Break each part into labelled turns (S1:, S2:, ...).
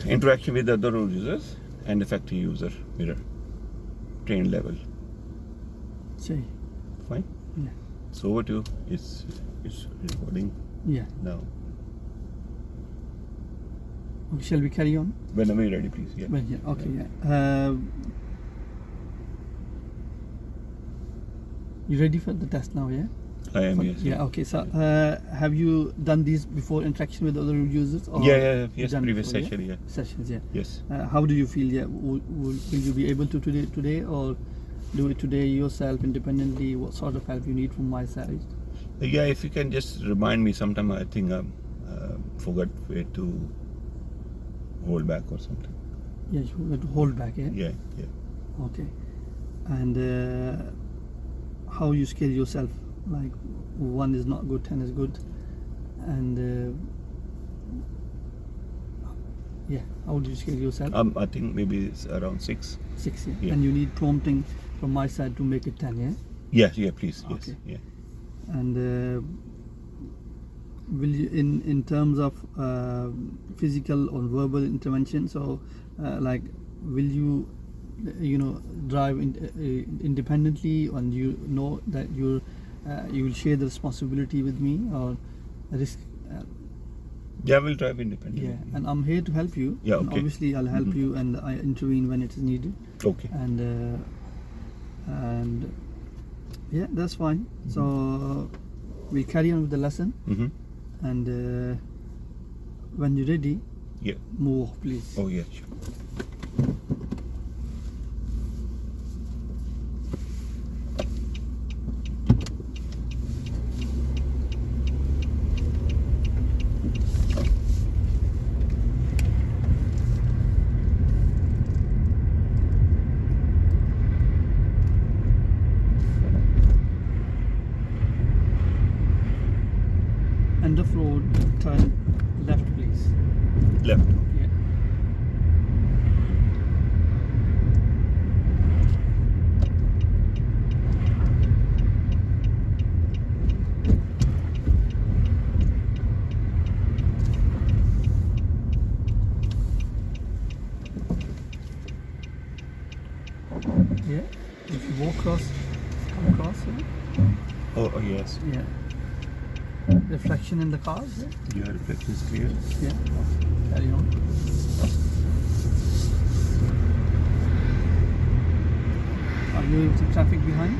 S1: interaction with other road users and effective user mirror. Train level.
S2: Say.
S1: Fine.
S2: Yeah.
S1: So over to it's recording
S2: Yeah.
S1: now.
S2: Okay, shall we carry on?
S1: Whenever you're ready, please. Yeah.
S2: Well, yeah. Okay. Yeah. You ready for the test now? Yeah.
S1: I am, yes.
S2: Yeah. Okay. So, have you done these before interaction with other users? Or
S1: Yes,
S2: done
S1: previous
S2: before,
S1: session, yeah.
S2: Sessions, yeah.
S1: Yes.
S2: How do you feel? Yeah. Will you be able to today, or do it today yourself independently? What sort of help you need from my side?
S1: Yeah, if you can just remind me sometime. I think I forgot where to hold back or something.
S2: Yeah, you have to hold back, yeah?
S1: Yeah.
S2: Okay. And how you scale yourself? Like 1 is not good, 10 is good. And yeah, how do you scale yourself?
S1: I think maybe it's around 6.
S2: 6, yeah?
S1: Yeah.
S2: And you need prompting from my side to make it 10, yeah?
S1: Yeah, please. Yes.
S2: Okay.
S1: Yeah.
S2: And will you, in terms of physical or verbal intervention, so like will you drive independently, and you know that you will share the responsibility with me, or risk?
S1: Yeah, we'll drive independently.
S2: Yeah, and I'm here to help you.
S1: Yeah,
S2: And
S1: okay.
S2: obviously I'll help you, and I intervene when it is needed.
S1: Okay.
S2: And yeah, that's fine. So we carry on with the lesson, and when you're ready,
S1: Yeah.
S2: move off, please.
S1: Oh, yeah, sure.
S2: End of road, turn left, please.
S1: Left.
S2: Yeah. Yeah. If you walk across, come across, yeah.
S1: Oh, yes.
S2: Yeah. Reflection in the cars, yeah.
S1: Your reflection is clear.
S2: Yeah. Carry on. Are you with the traffic behind?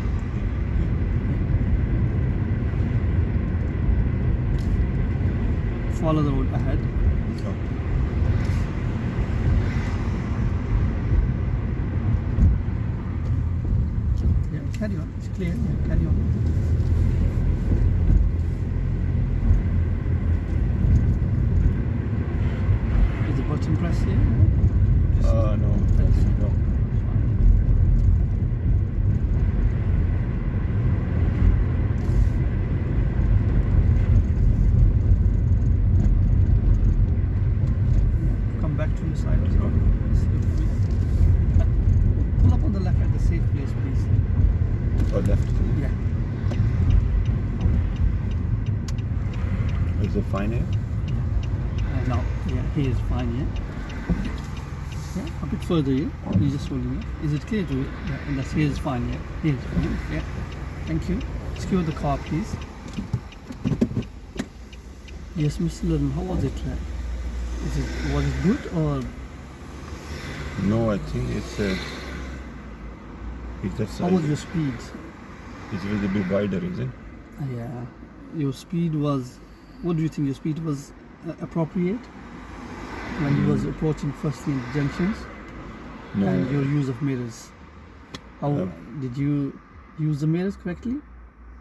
S2: Follow the road ahead.
S1: Oh.
S2: Yeah, carry on. It's clear. Yeah, carry on. Is the button pressed here?
S1: No.
S2: Press.
S1: No.
S2: Come back to your side of the road. Pull up on the left at the safe place, please.
S1: Or left.
S2: Yeah.
S1: Is it fine here?
S2: No, yeah, he is fine, yeah. Yeah, a bit further, yeah. You just hold him, yeah. Is it clear to you? Yeah, and that's he is fine, yeah. He is fine, yeah. Thank you. Secure the car, please. Yes, Mr. Ludden, how was it? Was it good, or
S1: No, I think it's just
S2: how was your speed?
S1: it's a little bit wider, is it?
S2: Yeah, your speed was. What do you think? Your speed was appropriate when you was approaching first in junctions,
S1: No.
S2: and your use of mirrors. How did you use the mirrors correctly?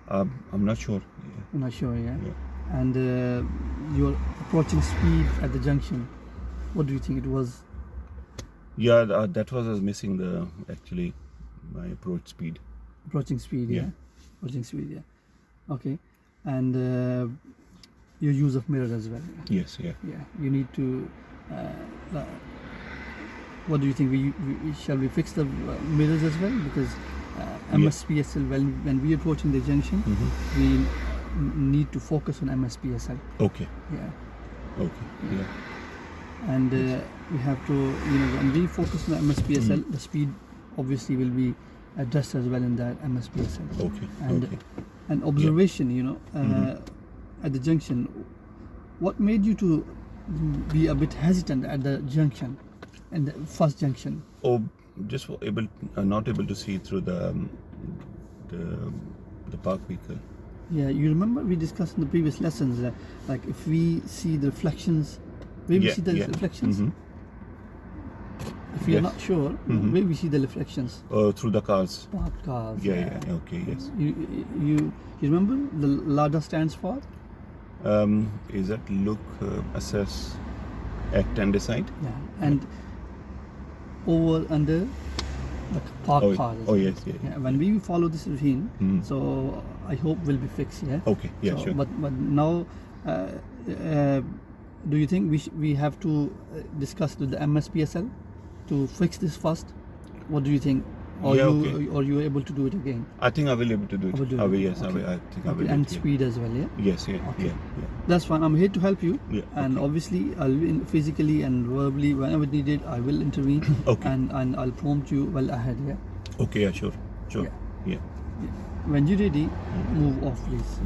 S1: I'm not sure. Yeah.
S2: I'm not sure, yeah.
S1: Yeah.
S2: And your approaching speed at the junction. What do you think it was?
S1: Yeah, that was missing actually my approach speed.
S2: Approaching speed, yeah.
S1: Yeah.
S2: Approaching speed, yeah. Okay, and your use of mirror as well.
S1: Yes, yeah.
S2: Yeah, you need to. What do you think? Shall we fix the mirrors as well? Because MSPSL, when we are approaching the junction, we need to focus on MSPSL.
S1: Okay.
S2: Yeah.
S1: Okay. Yeah.
S2: and we have to, when we focus on the MSPSL, the speed obviously will be addressed as well in that MSPSL.
S1: Okay.
S2: And
S1: Okay.
S2: an observation, at the junction. What made you to be a bit hesitant at the junction, and the first junction?
S1: Oh, just not able to see through the park vehicle.
S2: Yeah, you remember we discussed in the previous lessons that, like, if we see the reflections, where we see the reflections. If we are not sure, where we see the reflections.
S1: Oh, through the cars.
S2: Parked cars.
S1: Yeah. Okay. Yes.
S2: You remember the LADA stands for?
S1: Is that look, assess, act, and decide?
S2: Yeah, and over under the parked cars.
S1: Oh yes. Yeah.
S2: When we follow this routine, so I hope will be fixed. Yeah.
S1: Okay. Yeah.
S2: So,
S1: Sure.
S2: But now, do you think we have to discuss with the MSPSL to fix this first? What do you think? Or or you are able to do it again?
S1: I think I will be able to do it.
S2: Yes,
S1: I
S2: okay.
S1: think I will.
S2: And
S1: do it,
S2: speed as well, yeah.
S1: Yes. Yeah.
S2: Okay.
S1: Yeah.
S2: That's fine. I'm here to help you.
S1: Yeah.
S2: And
S1: okay.
S2: obviously, physically and verbally, whenever needed, I will intervene.
S1: Okay.
S2: And I'll prompt you well ahead. Yeah.
S1: Okay. Yeah. Sure. Yeah.
S2: When you're ready, move off, please.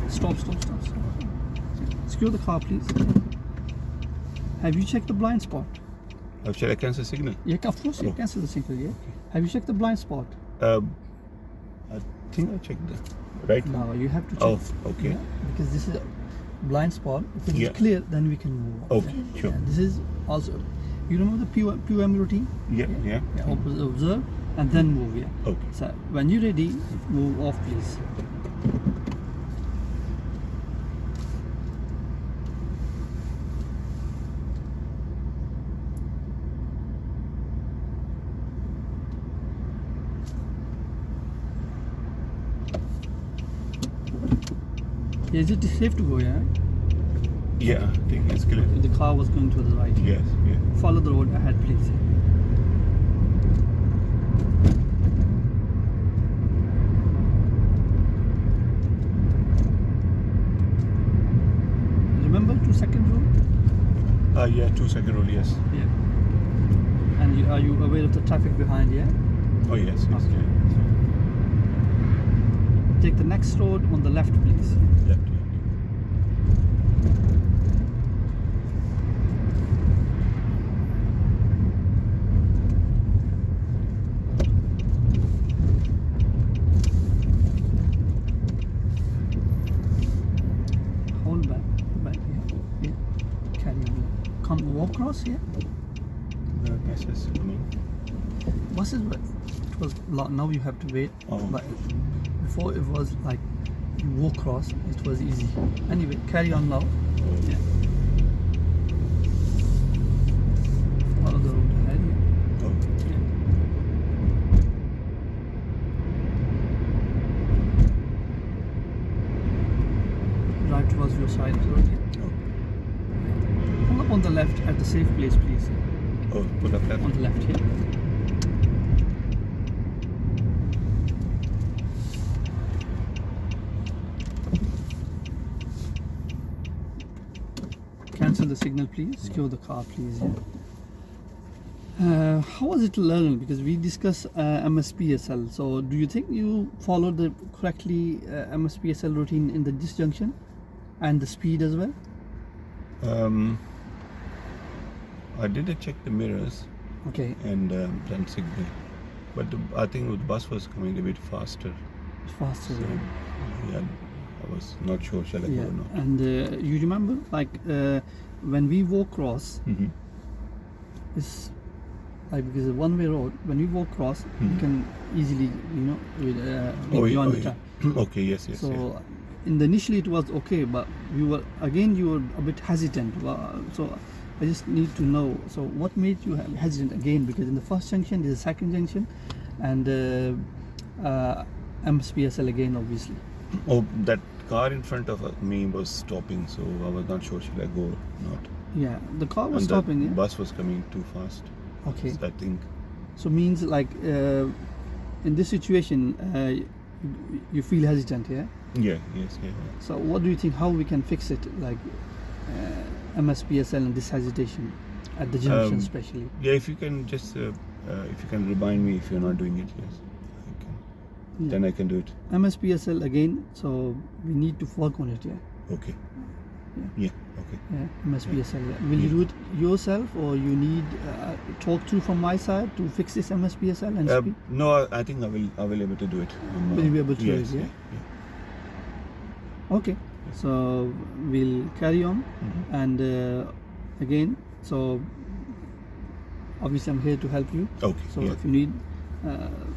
S2: Stop. Secure the car, please. Have you checked the blind spot?
S1: Shall I cancel signal?
S2: Yeah, of course. You cancel the signal. Yeah. Have you checked the blind spot?
S1: I think I checked that. Right?
S2: No, you have to check.
S1: Oh, okay.
S2: Yeah, because this is a blind spot. If it is clear, then we can move on.
S1: Okay, sure.
S2: This is also, you remember the POM routine?
S1: Yeah.
S2: Observe and then move. Yeah.
S1: Okay.
S2: So when you're ready, move off, please. Is it safe to go? Yeah.
S1: Yeah, I think it's clear.
S2: The car was going to the right.
S1: Yes. Yeah.
S2: Follow the road ahead, please. Remember 2-second rule?
S1: Yeah. 2-second rule. Yes.
S2: Yeah. And are you aware of the traffic behind? Yeah.
S1: Oh yes.
S2: Okay.
S1: Yeah.
S2: Take the next road on the left, please.
S1: Left.
S2: Hold back here. Yeah. Carry on. Come walk across here.
S1: The buses coming.
S2: Buses, it was now you have to wait.
S1: Oh.
S2: But before it was like you walk across, it was easy. Anyway, carry on now.
S1: Oh.
S2: Yeah. Follow the road ahead.
S1: Oh.
S2: Yeah. Drive towards your side of the road. Yeah.
S1: Oh.
S2: Pull up on the left at the safe place, please.
S1: Oh. Pull up left.
S2: On the left here. Cancel the signal, please. Secure the car, please. Yeah. How was it to learn? Because we discussed MSPSL. So, do you think you followed the correctly MSPSL routine in the disjunction and the speed as well?
S1: I did check the mirrors
S2: Okay.
S1: and then signal, but I think the bus was coming a bit faster.
S2: Faster.
S1: So, yeah, I was not sure shall I go or not.
S2: And you remember, like when we walk across, it's like because it's a one-way road. When we walk across, you can easily, go beyond the track.
S1: Okay. Yes.
S2: So initially it was okay, but you were a bit hesitant. So I just need to know. So what made you hesitant again? Because in the first junction, there's a second junction, and MSPSL again, obviously.
S1: Oh, that car in front of me was stopping, so I was not sure should I go or not.
S2: Yeah, the car was
S1: And
S2: stopping.
S1: the
S2: Yeah?
S1: bus was coming too fast.
S2: Okay.
S1: So I think
S2: So means like in this situation, you feel hesitant, yeah?
S1: Yeah, yes, yeah.
S2: So what do you think? How we can fix it? Like MSPSL and this hesitation at the junction, especially.
S1: Yeah, if you can just if you can remind me if you're not doing it, yes, I can.
S2: Yeah.
S1: Then I can do it.
S2: MSPSL again. So we need to work on it, yeah.
S1: Okay.
S2: Yeah.
S1: Okay.
S2: Yeah, MSPSL. Yeah. Will you do it yourself, or you need talk through from my side to fix this MSPSL and speed?
S1: No, I think I will able to do it.
S2: Will you be able to do
S1: yes,
S2: it? Yeah.
S1: yeah.
S2: Okay. So we'll carry on, and again, so obviously I'm here to help you.
S1: Okay.
S2: So
S1: yeah.
S2: if you need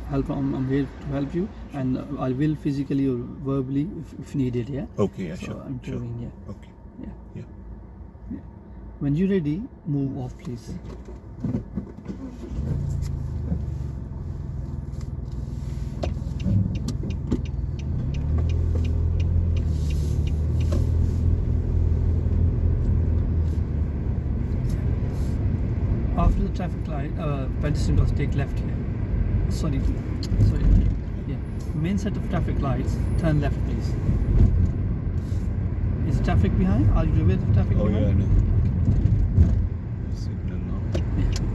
S2: help, I'm here to help you, and I will physically or verbally if needed. Yeah.
S1: Okay. Yeah.
S2: So
S1: Sure.
S2: I'm
S1: Sure.
S2: intervene. Yeah.
S1: Okay.
S2: Yeah.
S1: Yeah.
S2: Yeah. When you're ready, move off, please. After the traffic light, pedestrian does take left here. Sorry. Yeah. Main set of traffic lights, turn left, please. Is traffic behind? Are you aware of traffic
S1: Oh
S2: behind?
S1: yeah, I know. Signal now.
S2: Yeah.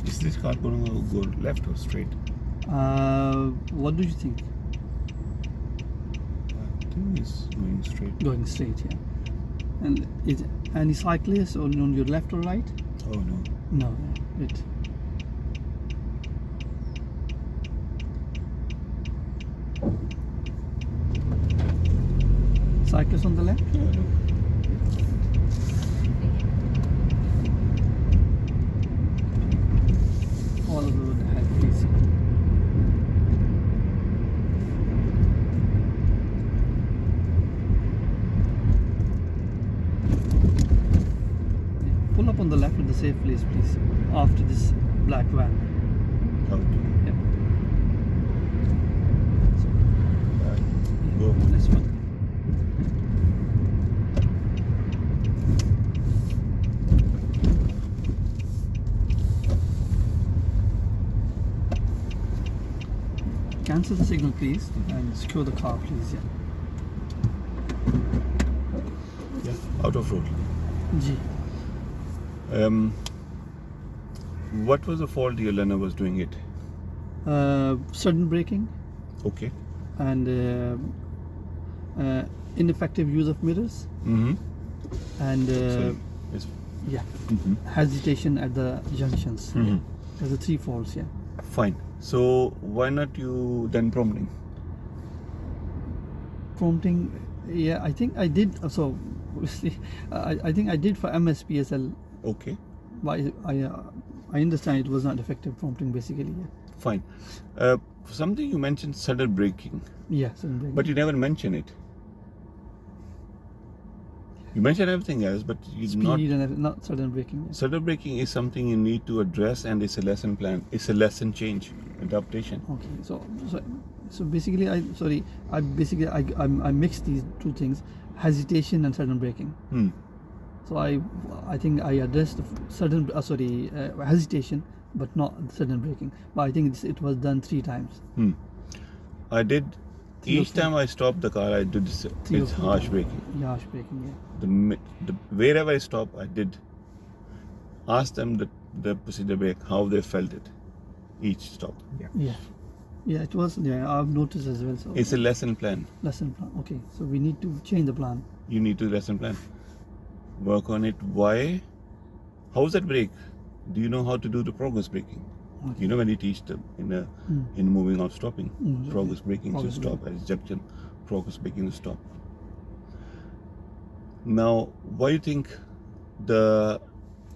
S1: Is this car going to go left or straight?
S2: What do you think?
S1: I think it's going straight.
S2: Going straight, yeah. And is any cyclists on your left or right?
S1: Oh no.
S2: No, it. Cyclists on the left?
S1: Oh, no.
S2: Follow the road ahead, please. Pull up on the left at the safe place, please. After this black van.
S1: Okay.
S2: Yeah.
S1: Go.
S2: This one. Cancel the signal, please, and secure the car, please. Yeah.
S1: Yeah. Out of road.
S2: G.
S1: What was the fault your learner was doing it?
S2: Sudden braking
S1: Okay.
S2: and ineffective use of mirrors
S1: Mm-hmm.
S2: and
S1: So it's.
S2: yeah,
S1: Mm-hmm.
S2: hesitation at the junctions.
S1: Mhm.
S2: There's the three faults. Yeah.
S1: Fine. So why not you then prompting?
S2: Prompting. Yeah, I think I did. So obviously, I think I did for MSPSL,
S1: Okay.
S2: but I understand it was not effective prompting basically. Yeah.
S1: Fine. Something you mentioned sudden braking,
S2: Yeah. Sudden braking.
S1: but you never mention it. You mentioned everything else, but you
S2: speed
S1: not.
S2: and not sudden braking. Yeah.
S1: Sudden braking is something you need to address, and it's a lesson plan. It's a lesson change, adaptation.
S2: Okay, so basically, I mixed these two things, hesitation and sudden braking.
S1: Hmm.
S2: So I think I addressed sudden hesitation, but not sudden braking. But I think it was done 3 times.
S1: Hmm. I did.
S2: Three or
S1: Each
S2: four.
S1: time I stopped the car, I did this.
S2: Three or
S1: It's
S2: four.
S1: harsh braking.
S2: Yeah, harsh braking. Yeah.
S1: The wherever I stop, I did ask them the procedure brake how they felt it. Each stop.
S2: Yeah. Yeah, it was. Yeah, I've noticed as well. So
S1: It's a lesson plan.
S2: lesson plan. Okay, so we need to change the plan.
S1: You need to lesson plan. Work on it. Why? How's that brake? Do you know how to do the progress braking?
S2: Okay.
S1: You know when you teach them in moving or stopping,
S2: Mm.
S1: progress braking to
S2: Progress
S1: stop, as junction, progress braking to stop. Now, why do you think the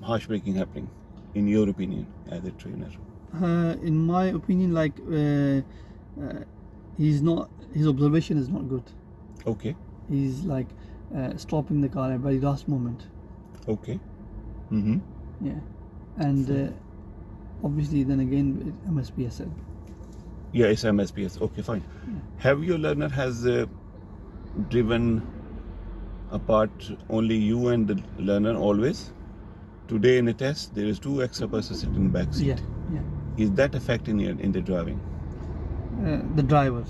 S1: harsh braking happening, in your opinion, as a trainer?
S2: In my opinion, like his observation is not good.
S1: Okay,
S2: He's like stopping the car at very last moment.
S1: okay. Mm-hmm.
S2: Yeah, and obviously then again MSPSL.
S1: Yeah, it's MSPS. Okay, fine. Have your learner has driven apart only you and the learner always? Today in the test, there is 2 extra persons sitting in the back seat.
S2: Yeah.
S1: Is that affecting in the driving?
S2: The drivers.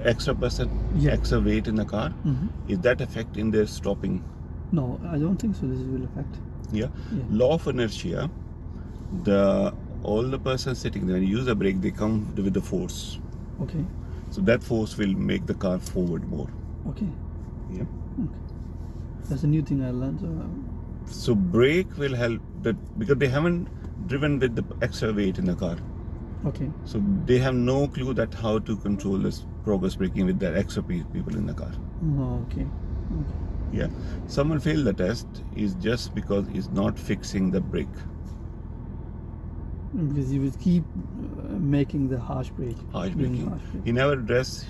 S1: Extra person,
S2: Yeah.
S1: extra weight in the car.
S2: Mhm.
S1: Is that affecting their stopping?
S2: No, I don't think so. This will affect.
S1: Yeah.
S2: Yeah.
S1: Law of inertia. All the persons sitting there, when you use the brake, they come with the force.
S2: Okay.
S1: So that force will make the car forward more.
S2: Okay.
S1: Yeah.
S2: That's a new thing I learned.
S1: So brake will help that because they haven't driven with the extra weight in the car.
S2: Okay.
S1: So they have no clue that how to control this progress braking with that extra people in the car.
S2: Oh, okay.
S1: Yeah. Someone failed the test is just because he's not fixing the brake.
S2: Because you would keep making the harsh brake.
S1: Harsh
S2: doing
S1: braking.
S2: harsh brake.
S1: He never addressed,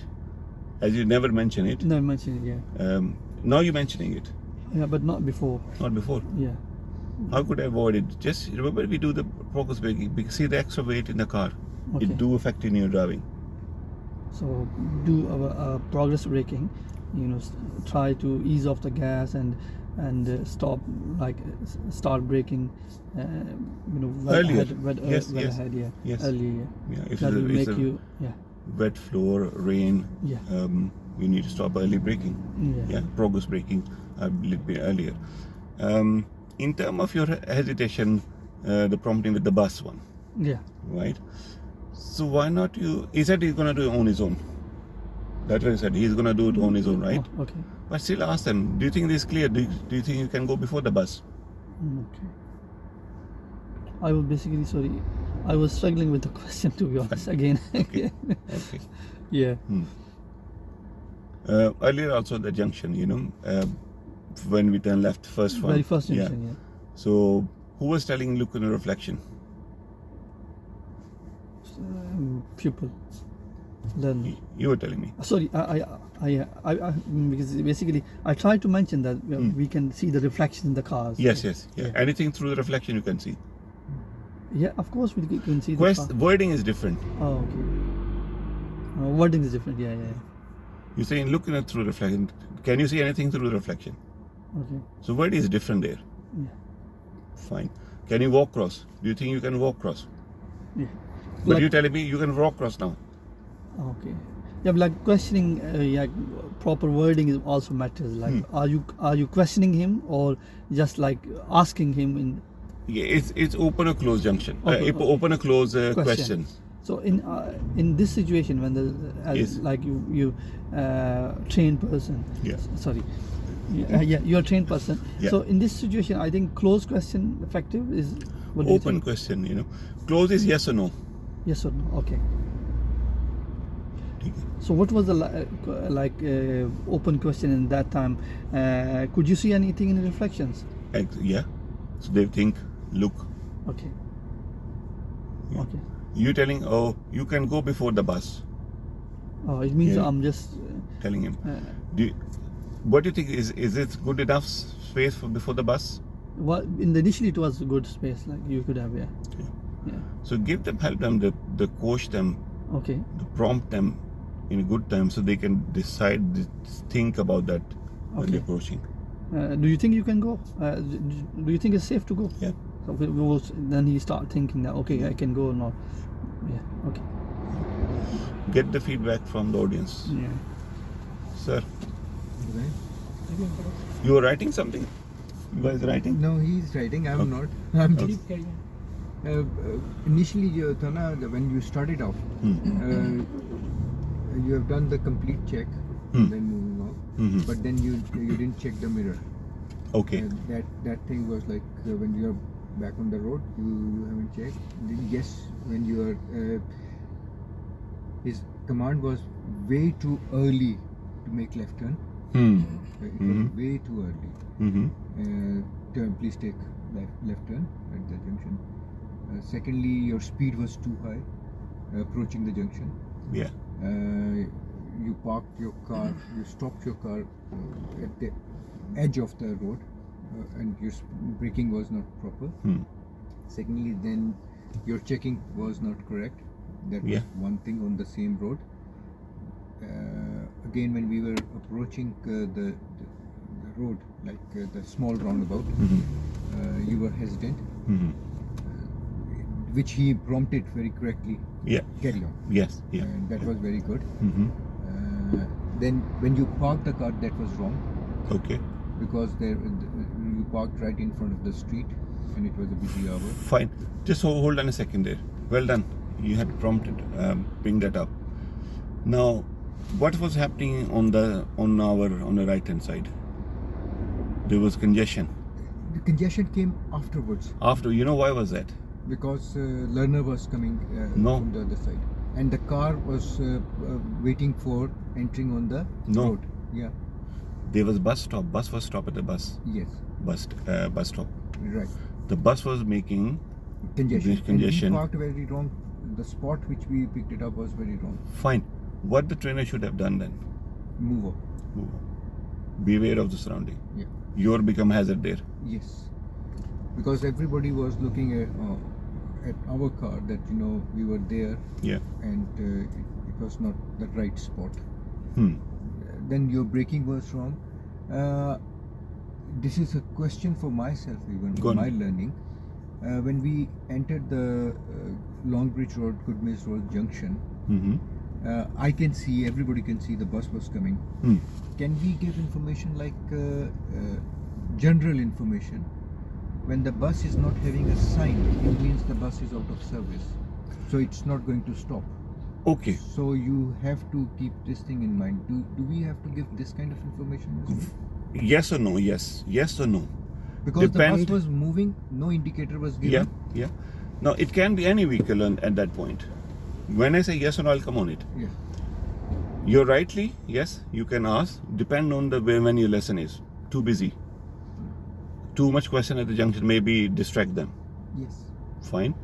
S1: as you never mention it.
S2: No, I mentioned it, yeah.
S1: Now you're mentioning it,
S2: Yeah, but not before.
S1: not before.
S2: Yeah.
S1: How could I avoid it? Just remember we do the progress braking because see the extra weight in the car.
S2: Okay.
S1: It do affect in your driving.
S2: So do our progress braking. Try to ease off the gas and stop, like start braking. Well
S1: Earlier.
S2: ahead, well
S1: Yes.
S2: ahead, yeah.
S1: Yes.
S2: Earlier, yeah.
S1: Yeah. If
S2: That will
S1: it's
S2: make you, yeah.
S1: wet floor, rain,
S2: Yeah.
S1: you need to stop early braking.
S2: Yeah.
S1: Progress braking a little bit earlier. In terms of your hesitation, the prompting with the bus one,
S2: Yeah.
S1: right? So why not you? He said he's gonna do it on his own. That's what he said. He's gonna do it on his own, right?
S2: Oh, okay.
S1: But still ask them. Do you think this is clear? Do you think you can go before the bus?
S2: Okay. I was struggling with the question, to be honest. Again.
S1: Okay. Okay.
S2: Yeah.
S1: Earlier also the junction, when we turn left, first one.
S2: Very first junction, yeah.
S1: So who was telling look in the reflection?
S2: Pupil. Learner.
S1: You were telling me.
S2: Sorry, I because basically I tried to mention that we can see the reflection in the cars.
S1: Yes. Yeah.
S2: Yeah.
S1: Anything through the reflection you can see.
S2: Yeah, of course we can see the car.
S1: Wording is different.
S2: Oh, okay. Wording is different. Yeah.
S1: You're saying look in it through reflection. Can you see anything through the reflection?
S2: Okay.
S1: So wording is different there.
S2: Yeah.
S1: Fine. Can you walk cross? Do you think you can walk cross?
S2: Yeah.
S1: But
S2: Like-
S1: you're telling me you can walk cross now.
S2: Okay. Yeah, but like questioning, proper wording is also matters. Like, are you questioning him or just like asking him in?
S1: Yeah, it's open or close junction.
S2: Open-
S1: Open or close question.
S2: So in this situation, when the
S1: Yes.
S2: like you trained person.
S1: Yeah.
S2: Sorry. Yeah, you're a trained person.
S1: Yeah.
S2: So in this situation, I think closed question effective is. What do you
S1: Open
S2: think?
S1: question, Close is yes or no.
S2: Yes or no? Okay.
S1: ठीक है.
S2: So what was the open question in that time? Could you see anything in the reflections?
S1: Yeah. So they think, look.
S2: Okay.
S1: Yeah.
S2: Okay.
S1: You telling, oh, you can go before the bus.
S2: Oh, it means
S1: Yeah.
S2: I'm just.
S1: Telling him. What do you think is it good enough space before the bus?
S2: Well, initially it was a good space, like you could have, yeah.
S1: So give them, help them, the coach them,
S2: Okay.
S1: the prompt them in a good time so they can decide, think about that when
S2: Okay.
S1: they're approaching.
S2: Do you think you can go? Do you think it's safe to go?
S1: Yeah.
S2: So then he start thinking that okay, I can go or not. Yeah. Okay.
S1: Get the feedback from the audience.
S2: Yeah.
S1: Sir, you were writing something? You guys writing?
S3: No, he's writing. I'm
S1: Okay.
S3: not. I'm
S1: Okay.
S3: just initially, when you started off, you have done the complete check, then moving on.
S1: Mhm.
S3: But then you didn't check the mirror.
S1: Okay.
S3: That thing was like when you are back on the road, you haven't checked. Then yes, when you are, his command was way too early to make left turn. It was way too early. Please take left turn at the junction. Secondly, your speed was too high approaching the junction.
S1: Yeah.
S3: You parked your car, you stopped your car at the edge of the road, and your braking was not proper. Secondly, then your checking was not correct. That was
S1: Yeah.
S3: one thing on the same road. Again, when we were approaching the road, like the small roundabout, you were hesitant,
S1: Mhm.
S3: which he prompted very correctly.
S1: Yeah.
S3: Carry on.
S1: Yes. Yeah.
S3: And that was very good.
S1: Mhm.
S3: Then when you parked the car, that was wrong,
S1: Okay.
S3: because you parked right in front of the street, and it was a busy hour.
S1: Fine. Just hold on a second there. Well done. You had prompted. Bring that up. Now, what was happening on the right hand side? There was congestion.
S3: The congestion came afterwards,
S1: After, you know why was that?
S3: because learner was coming
S1: No.
S3: from the other side, and the car was waiting for entering on the
S1: No.
S3: road. Yeah.
S1: There was bus stop. Bus was stop at the bus stop.
S3: Right.
S1: The bus was making
S3: Congestion.
S1: This congestion.
S3: And we parked very wrong. The spot which we picked it up was very wrong.
S1: fine. What the trainer should have done then?
S3: Move on.
S1: Move on. Beware of the surrounding.
S3: Yeah.
S1: You'll become hazard there.
S3: Yes. Because everybody was looking at our car, that we were there,
S1: Yeah.
S3: and it was not the right spot.
S1: Hmm.
S3: Then your braking was wrong. This is a question for myself, even
S1: Go
S3: for
S1: on.
S3: my learning. When we entered the Longbridge Road, Goodmayes Road junction, I can see, everybody can see the bus was coming.
S1: Hmm.
S3: Can we give information like general information? When the bus is not having a sign, it means the bus is out of service. So it's not going to stop.
S1: Okay.
S3: So you have to keep this thing in mind. Do we have to give this kind of information as well?
S1: Yes or no? Yes. Yes or no?
S3: Because the
S1: Depend-
S3: bus was moving, no indicator was
S1: Yeah.
S3: given.
S1: Yeah. Now it can be any vehicle at that point. When I say yes or no, I'll come on it.
S3: Yeah.
S1: You're rightly, yes, you can ask. Depend on the way when your lesson is. Too busy. Too much question at the junction, maybe distract them.
S3: Yes.
S1: Fine.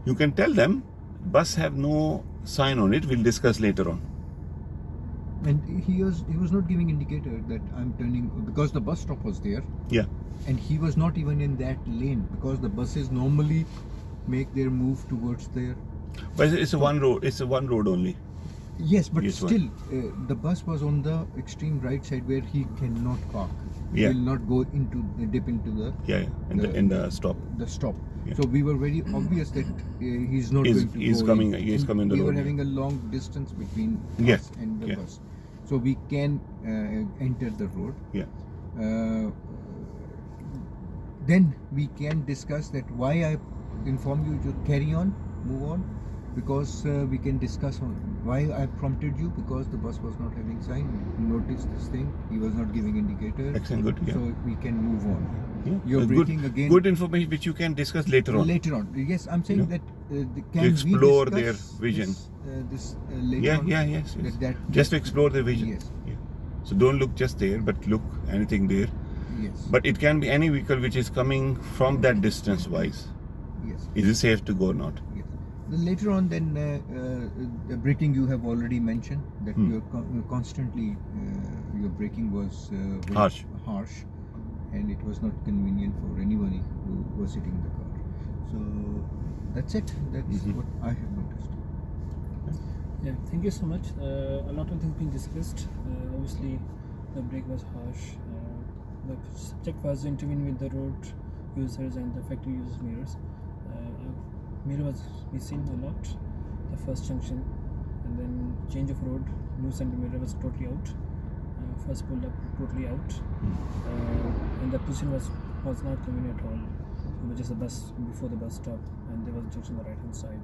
S1: You can tell them, bus have no sign on it, we'll discuss later on.
S3: And he was not giving indicator that I'm turning, because the bus stop was there,
S1: Yeah.
S3: and he was not even in that lane, because the buses normally make their move towards there.
S1: But it's a one road, only.
S3: Yes, but
S1: Yes,
S3: still, the bus was on the extreme right side where he cannot park.
S1: Yeah.
S3: He will not go dip into the
S1: Yeah, in the stop.
S3: the stop.
S1: Yeah.
S3: So we were very obvious that he's not going to
S1: He's
S3: go
S1: coming-
S3: in.
S1: he's coming the
S3: We were
S1: road,
S3: having a long distance between
S1: Yeah,
S3: us and the
S1: yeah.
S3: bus, so we can enter the road.
S1: Yeah.
S3: Then we can discuss that why I informed you to carry on, move on, because we can discuss on why I prompted you, because the bus was not having sign. Notice this thing, he was not giving indicator.
S1: Excellent, good, yeah.
S3: So we can move on.
S1: Yeah.
S3: You're
S1: Good-
S3: breaking again.
S1: Good information which you can discuss later on.
S3: Later on, yes, I'm saying
S1: You know,
S3: that can
S1: explore
S3: we
S1: their
S3: discuss
S1: vision.
S3: This later
S1: Yeah,
S3: on?
S1: yeah, yes. yes.
S3: That
S1: Just to explore the vision.
S3: Yes.
S1: Yeah. So don't look just there, but look anything there.
S3: Yes.
S1: But it can be any vehicle which is coming from that distance wise.
S3: yes.
S1: Is it safe to go or not?
S3: Yes. Later on, then the braking you have already mentioned that you're constantly your braking was very harsh, and it was not convenient for anyone who was sitting in the car. So that's it. That's what I have noticed.
S4: Yeah, thank you so much. A lot of things being discussed. Obviously, the brake was harsh. The subject was intervening with the road users and the factory users' mirrors. Mirror was missing a lot. The first junction, and then change of road, new center mirror was totally out. First pulled up totally out, and the position was not convenient at all. It was just a bus before the bus stop, and there was a junction on the right hand side.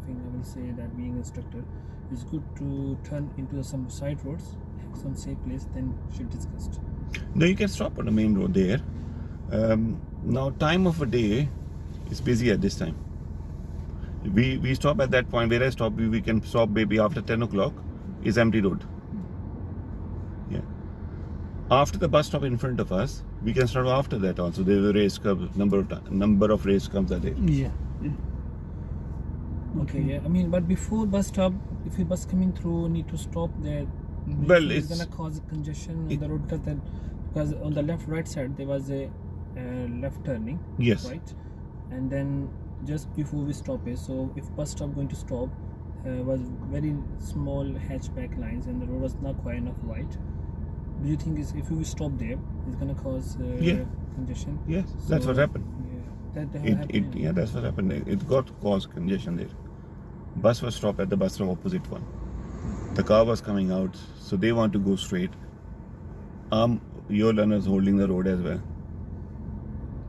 S4: I think I will say that being an instructor, it's good to turn into some side roads, some safe place, then should discuss.
S1: No, you can stop on the main road there. Now, time of a day is busy at this time. We stop at that point where I stop. We can stop maybe after 10 o'clock. Is empty road. Yeah. After the bus stop in front of us, we can start after that also. There will race curves, number of race comes a day.
S2: Yeah.
S4: Okay, yeah. I mean, but before bus stop, if a bus coming through, need to stop there.
S1: Well,
S4: it's
S1: it's-
S4: gonna cause congestion on the road because on the right side there was a left turning.
S1: Yes.
S4: Right, and then just before we stop it. So if bus stop going to stop, was very small hatchback lines and the road was not quite enough wide. Do you think if we stop there, it's gonna cause
S1: Yeah.
S4: congestion?
S1: Yes, that's what
S4: So,
S1: happened.
S4: Yeah, that happened.
S1: Yeah, that's what happened. It got caused congestion there. Bus was stopped at the bus stop opposite one. The car was coming out, so they want to go straight. Your learner's holding the road as well.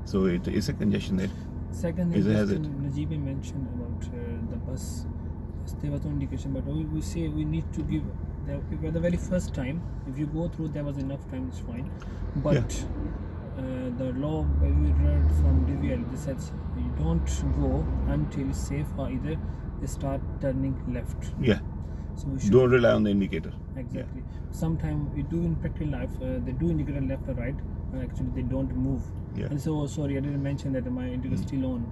S1: So it is a congestion there.
S4: Second
S1: Is
S4: thing,
S1: it- has it?
S4: Najeeb mentioned about the bus. There was no indication, but we say we need to give. For the very first time, if you go through, there was enough time. It's fine. But the law we read from DVL, this says you don't go until safe or either they start turning left.
S1: Yeah,
S4: So we should
S1: don't rely on the indicator.
S4: exactly. Sometimes we do in practical life, they do indicate left or right. Actually, they don't move.
S1: Yeah.
S4: And so sorry, I didn't mention that my indicator is still on.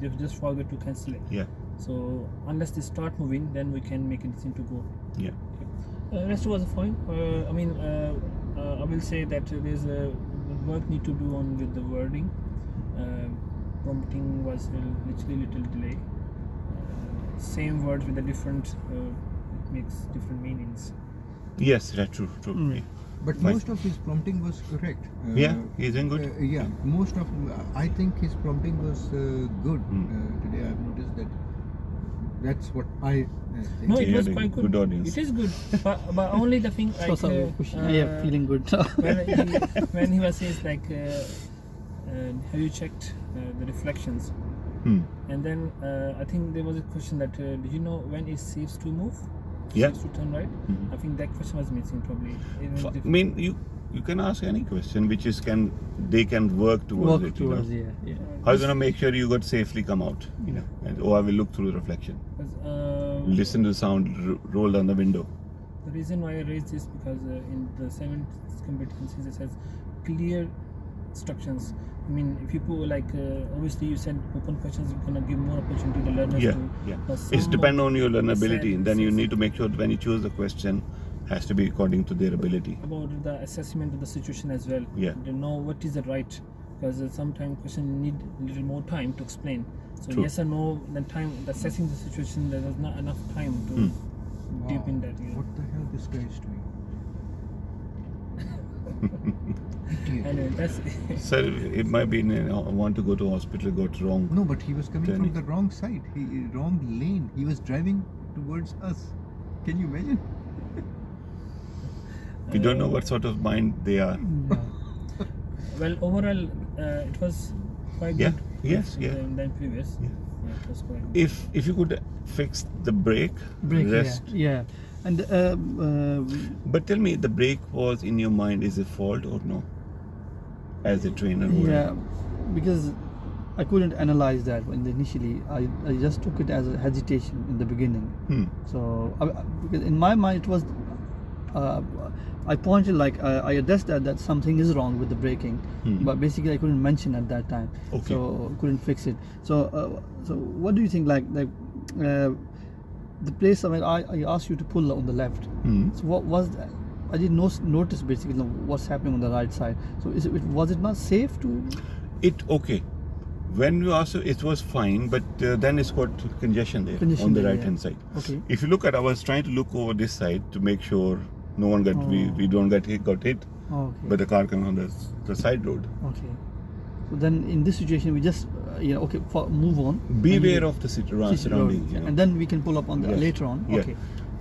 S4: They just forget to cancel it.
S1: Yeah,
S4: So unless they start moving, then we can make a decision to go.
S1: yeah.
S4: Rest was fine. I will say that there's a work need to do on with the wording. Prompting was literally little delay. Same words with a different makes different meanings.
S1: Yes, that's true. True.
S2: Mm.
S1: Yeah.
S3: But
S1: Fine.
S3: most of his prompting was correct.
S1: Yeah, he's doing good.
S3: Yeah, most of I think his prompting was good. Today I've noticed that. That's what I think.
S4: No, it
S1: He
S4: was
S1: had a
S4: quite good.
S1: good audience.
S4: It is good, but only the thing like
S2: yeah, feeling good.
S4: when he was says like, have you checked the reflections?
S1: Hmm.
S4: And then I think there was a question that do you know when it's safe to move?
S1: Yeah.
S4: Safe to turn right?
S1: Mhm.
S4: I think that question was missing probably.
S1: I mean, you can ask any question which is they can work towards
S2: Work
S1: it. You
S2: towards,
S1: know?
S2: yeah.
S1: How are you gonna make sure you got safely come out? You know, and I will look through the reflection. Listen to the sound, roll down the window.
S4: The reason why I raised this because in the 7th competencies it says clear instructions. I mean, if you put like obviously you said open questions, you're gonna give more opportunity to the learners
S1: Yeah,
S4: to.
S1: yeah.
S4: but
S1: It's
S4: some
S1: depend on your
S4: of the
S1: learnability, and then you
S4: sentences
S1: need to make sure that when you choose the question, has to be according to their ability.
S4: about the assessment of the situation as well.
S1: Yeah.
S4: To know what is the right, because sometimes question need a little more time to explain. So
S1: True.
S4: yes or no, the time assessing the situation, there was not enough time to
S3: Wow.
S4: deep in that. Yeah.
S3: What the hell this guy is doing? Idiot.
S4: Anyway, that's
S1: So it might be want to go to hospital, got wrong.
S3: No, but he was coming
S1: Journey.
S3: from the wrong side. Wrong lane. He was driving towards us. Can you imagine?
S1: We don't know what sort of mind they are.
S4: well overall it was quite
S1: Yeah.
S4: good.
S1: Yes. Yeah.
S4: Than previous.
S1: Yeah.
S4: Yeah, it was quite good.
S1: If you could fix the brake,
S2: Break,
S1: rest.
S2: yeah. And
S1: But tell me, the brake was in your mind is a fault or no? As a trainer,
S2: yeah, because I couldn't analyze that when initially. I just took it as a hesitation in the beginning.
S1: Hmm.
S2: So because in my mind it was, I pointed like I addressed that something is wrong with the braking,
S1: Hmm.
S2: but basically I couldn't mention at that time.
S1: Okay.
S2: So couldn't fix it. So so what do you think like the place where I asked you to pull on the left?
S1: Hmm.
S2: So what was that? I didn't notice basically what's happening on the right side. So was it not safe to?
S1: Okay. When you asked, it was fine, but then it's got congestion there
S2: Congestion
S1: on the
S2: there,
S1: right
S2: yeah.
S1: hand side.
S2: Okay.
S1: If you look at, I was trying to look over this side to make sure no one got we don't get hit,
S2: Okay.
S1: but the car coming on the side road.
S2: Okay. So then in this situation we just move on.
S1: Beware of the
S2: road,
S1: surroundings. You know.
S2: and then we can pull up on the
S1: Yes.
S2: later on.
S1: Yeah.
S2: Okay.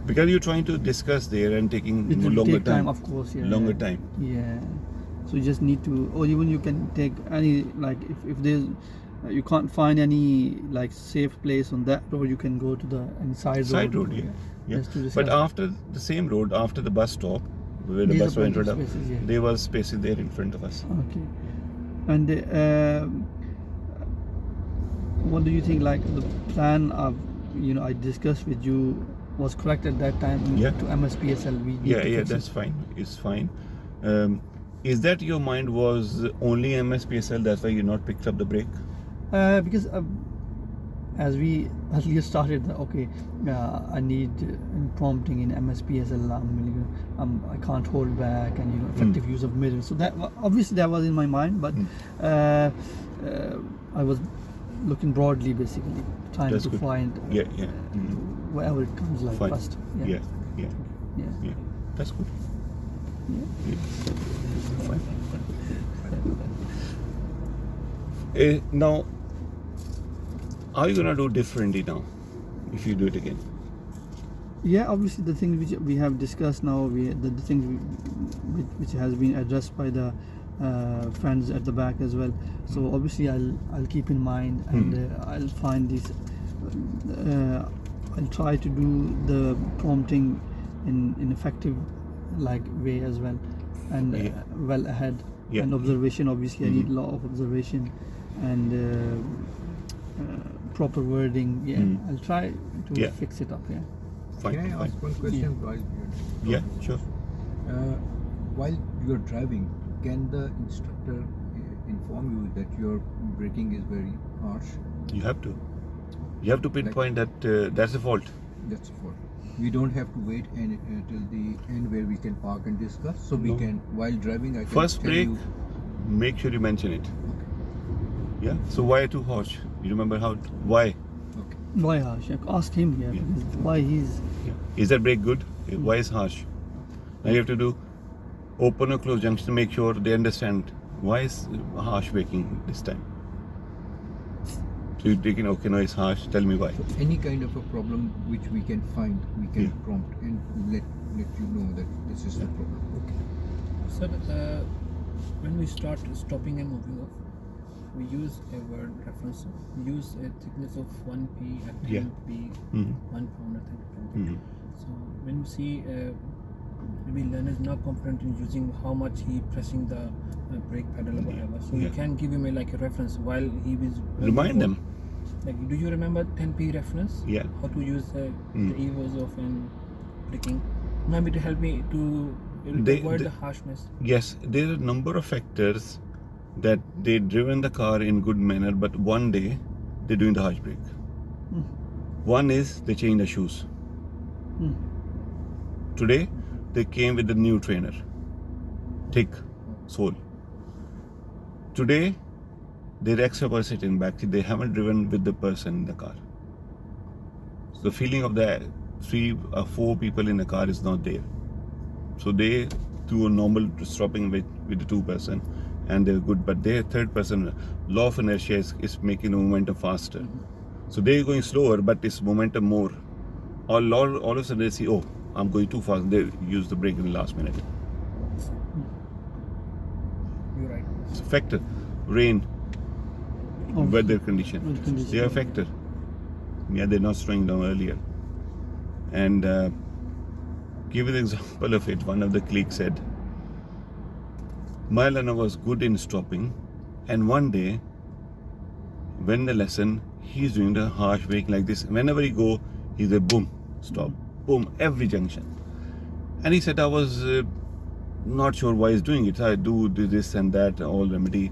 S1: Because you're trying to discuss there and taking
S2: It will
S1: longer
S2: take time, of course. Yeah.
S1: Longer time.
S2: Yeah. So you just need to, or even you can take any like if there's you can't find any like safe place on that road, you can go to the
S1: Side road, yeah. Yeah.
S2: Just to
S1: But
S2: decide.
S1: after the same road, after the bus stop, where the
S2: There's
S1: bus
S2: a
S1: was
S2: bunch of
S1: entered up,
S2: spaces, yeah.
S1: there was spaces there in front of us.
S2: Okay. And what do you think? Like the plan of I discussed with you was correct at that time.
S1: Yeah.
S2: To MSPSL, we need
S1: Yeah,
S2: to
S1: yeah,
S2: fix it.
S1: that's fine. It's fine. Is that your mind was only MSPSL? That's why you not picked up the brake?
S2: Because as we earlier started, I need prompting in MSPSL. I can't hold back, and effective use of mirrors. So that obviously that was in my mind, but I was looking broadly, basically trying
S1: That's
S2: to
S1: good.
S2: find
S1: Yeah, yeah.
S2: wherever it comes like
S1: Fine.
S2: first.
S1: Yeah, yeah,
S2: Yeah.
S1: yeah. That's good.
S2: Yeah.
S1: Yeah. Fine. Now, are you gonna do differently now if you do it again?
S2: Yeah, obviously the things which we have discussed now, the things which has been addressed by the friends at the back as well. So obviously I'll keep in mind, and I'll find these. I'll try to do the prompting in effective like way as well, and
S1: Yeah.
S2: well ahead.
S1: Yeah.
S2: And observation. Obviously, I need a lot of observation and proper wording. Yeah, I'll try to
S1: Yeah.
S2: fix it up. Yeah.
S1: Fine,
S3: Can I
S1: fine.
S3: ask one question while you're
S1: Yeah,
S3: talking?
S1: sure.
S3: While you're driving, can the instructor inform you that your braking is very harsh?
S1: You have to. You have to pinpoint that that's the fault.
S3: That's the fault. We don't have to wait till the end where we can park and discuss. So we
S1: No.
S3: can, while driving, I can
S1: First
S3: tell
S1: break,
S3: you.
S1: make sure you mention it. Yeah. So why too harsh? You remember how? Why?
S3: Okay.
S2: Why harsh? Ask him. Yeah.
S1: Yeah.
S2: Because why he's.
S1: Yeah. Is that brake good? Why is harsh? Now you have to do open or close junction to make sure they understand why is harsh braking this time. So you're taking, okay, no, it's harsh. Tell me why.
S3: So any kind of a problem which we can find, we can
S1: Yeah.
S3: prompt and let you know that this is the problem. Okay.
S4: Sir, when we start stopping and moving off, we use a word reference. We use a thickness of 1p at 10p,
S1: Yeah.
S4: 1 pound at 10p.
S1: Mhm.
S4: So when you see maybe learner is not confident in using how much he pressing the brake pedal or whatever, so you
S1: Yeah.
S4: can give him like a reference while he is
S1: Remind them.
S4: Like, do you remember 10p reference?
S1: Yeah.
S4: How to use the evos of and braking? Maybe to help me to avoid the harshness.
S1: Yes, there are a number of factors that they driven the car in good manner, but one day they're doing the harsh brake. One is they change the shoes. Today they came with the new trainer, thick sole. Today their extra person in back, they haven't driven with the person in the car. So the feeling of the 3 or 4 people in the car is not there. So they do a normal stopping with the 2 person and they're good, but their third person, law of inertia is making the momentum faster. So they're going slower, but it's momentum more. All of a sudden they see, oh, I'm going too fast. They use the brake in the last minute.
S4: You're right.
S1: It's a factor. Rain, weather condition.
S2: Weather condition.
S1: They are a factor. Yeah, they're not slowing down earlier. And give you the example of it. One of the colleagues said, my learner was good in stopping, and one day, when the lesson, he's doing the harsh brake like this. Whenever he go, he's a boom, stop, boom, every junction. And he said, I was not sure why he's doing it. I do this and that, all remedy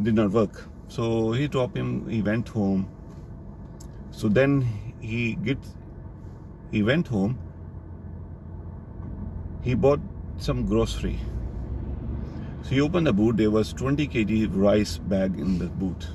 S1: did not work. So he dropped him, he went home. So then he went home, he bought some grocery. So he opened the boot, there was 20 kg rice bag in the boot.